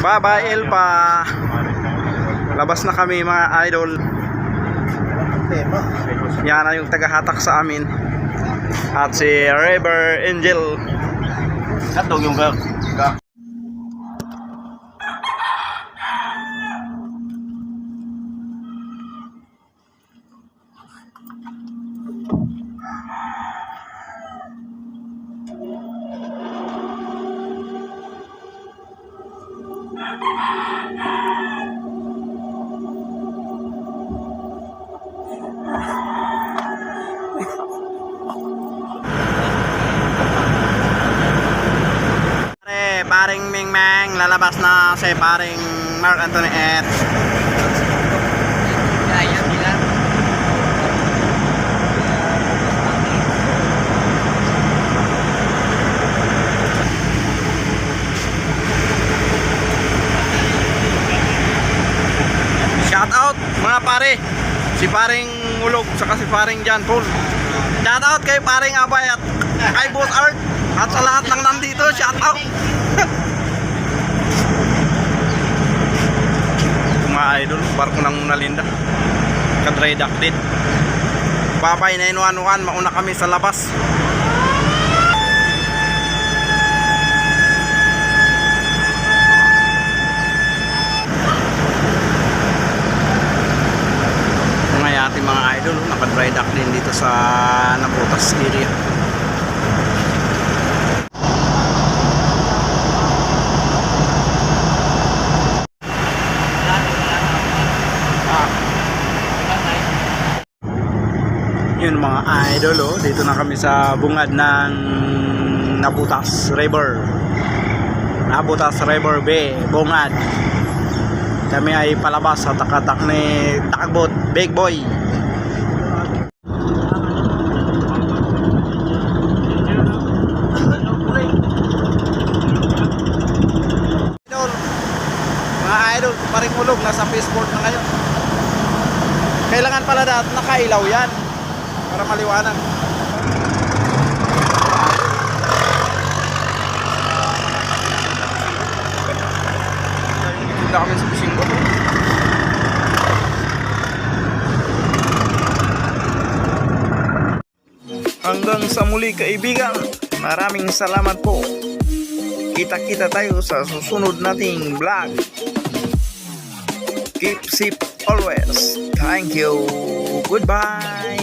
Bye bye Elpa. Labas na kami mga idol. Yan na yung tagahatak sa amin. At si River Angel. Katong yung paring Ming Meng, lalabas na si paring Mark Anthony at shout out mga pare, si paring Ulog saka si paring John Paul. Shout out kay paring Abay at kay Boss Art at sa lahat ng nandito, shout out. Mga idol, barko ng Mona Linda ka-dry dock din. Babay 911, mauna kami sa labas. Mga yati mga idol, naka-dry dock din dito sa Nabutas area. Yun mga idol, oh, dito na kami sa bungad ng Nabutas River. Nabutas River Bay, bungad. Kami ay palabas sa takatak ni Takbot, Big Boy. Idol, mga idol, paring Ulog, nasa Peaceport na ngayon. Kailangan pala nakailaw yan para maliwanag. Hindi kami sa fishing boat. Hanggang sa muli kaibigan, maraming salamat po. Kita-kita tayo sa susunod nating vlog. Keep safe always. Thank you. Goodbye.